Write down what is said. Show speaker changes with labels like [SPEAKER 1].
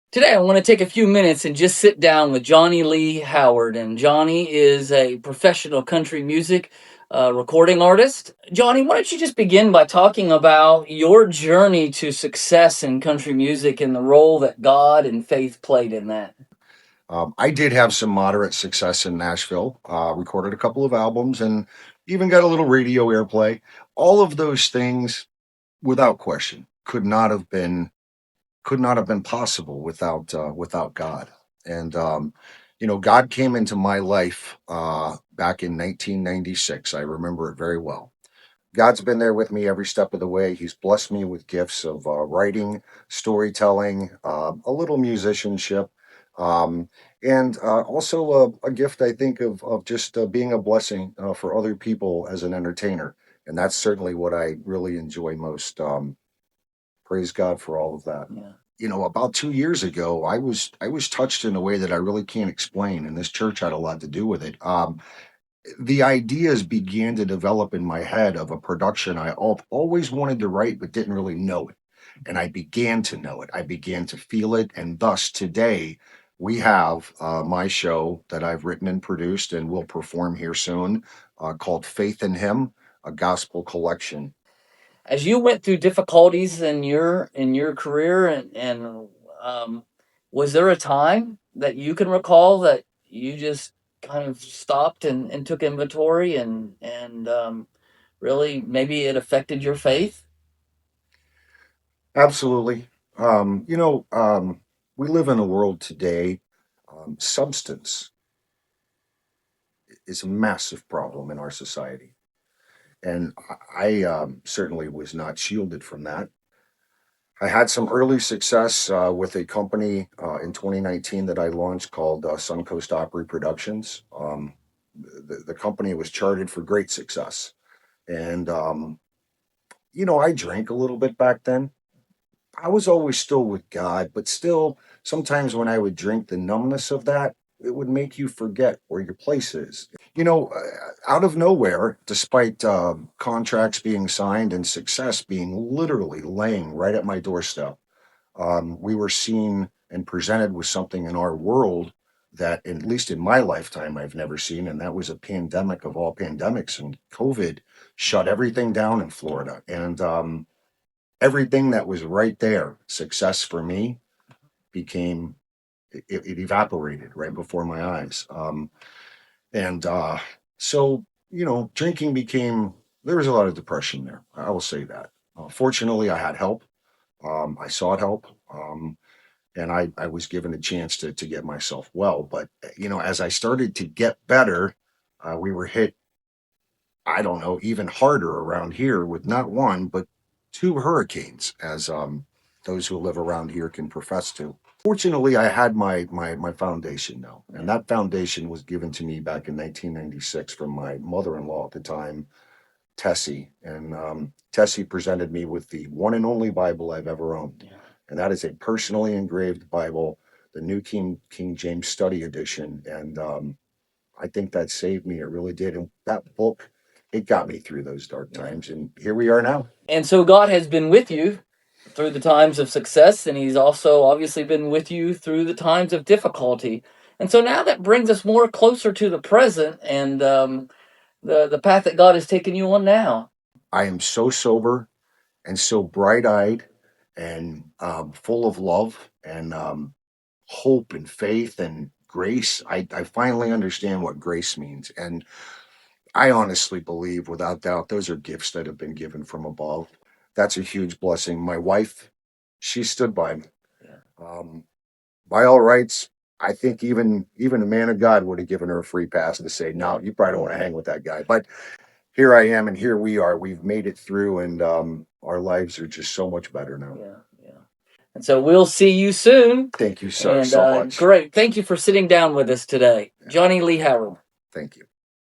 [SPEAKER 1] Today, I want to take a few minutes and just sit down with Johnny Lee Howard. And Johnny is a professional country music recording artist. Johnny, why don't you just begin by talking about your journey to success in country music and the role that God and faith played in that?
[SPEAKER 2] I did have some moderate success in Nashville, recorded a couple of albums, and even got a little radio airplay. All of those things, without question, could not have been possible without God. And God came into my life back in 1996. I remember it very well. God's been there with me every step of the way. He's blessed me with gifts of writing, storytelling, a little musicianship, and also a gift, I think, of just being a blessing for other people as an entertainer. And that's certainly what I really enjoy most. Praise God for all of that.
[SPEAKER 1] Yeah.
[SPEAKER 2] About 2 years ago, I was touched in a way that I really can't explain, and this church had a lot to do with it. The ideas began to develop in my head of a production always wanted to write but didn't really know it. And I began to know it. I began to feel it. And thus today we have my show that I've written and produced and will perform here soon called Faith in Him, a gospel collection.
[SPEAKER 1] As you went through difficulties in your career, and was there a time that you can recall that you just kind of stopped and took inventory and really maybe it affected your faith?
[SPEAKER 2] Absolutely. We live in a world today. Substance is a massive problem in our society. And I certainly was not shielded from that. I had some early success with a company in 2019 that I launched called Suncoast Opry Productions. The company was charted for great success. And, I drank a little bit back then. I was always still with God, but still, sometimes when I would drink, the numbness of that, it would make you forget where your place is. Out of nowhere, despite contracts being signed and success being literally laying right at my doorstep, we were seen and presented with something in our world that, at least in my lifetime, I've never seen, and that was a pandemic of all pandemics. And COVID shut everything down in Florida, and everything that was right there, success for me, became it evaporated right before my eyes. And so, drinking became there was a lot of depression there. I will say that. Fortunately, I had help. I sought help. And I was given a chance to get myself well. But, as I started to get better, we were hit, I don't know, even harder around here with not one, but two hurricanes, as those who live around here can profess to. Fortunately, I had my foundation though, and that foundation was given to me back in 1996 from my mother-in-law at the time, Tessie, and Tessie presented me with the one and only Bible I've ever owned,
[SPEAKER 1] Yeah.
[SPEAKER 2] and that is a personally engraved Bible, the New King James Study Edition, and I think that saved me. It really did, and that book, it got me through those dark times, and here we are now.
[SPEAKER 1] And so God has been with you through the times of success, and He's also obviously been with you through the times of difficulty. And so now that brings us more closer to the present and the path that God has taken you on now.
[SPEAKER 2] I am so sober and so bright-eyed and full of love and hope and faith and grace. I finally understand what grace means, and I honestly believe, without doubt, those are gifts that have been given from above. That's a huge blessing. My wife, she stood by me.
[SPEAKER 1] Yeah.
[SPEAKER 2] Um, by all rights, I think even a man of God would have given her a free pass to say, "No, you probably don't want to hang with that guy." But here I am, and here we are. We've made it through, and our lives are just so much better now.
[SPEAKER 1] Yeah, yeah. And so we'll see you soon.
[SPEAKER 2] Thank you so
[SPEAKER 1] And
[SPEAKER 2] so much.
[SPEAKER 1] great. Thank you for sitting down with us today.
[SPEAKER 2] Yeah,
[SPEAKER 1] Johnny Lee Howard.
[SPEAKER 2] thank you.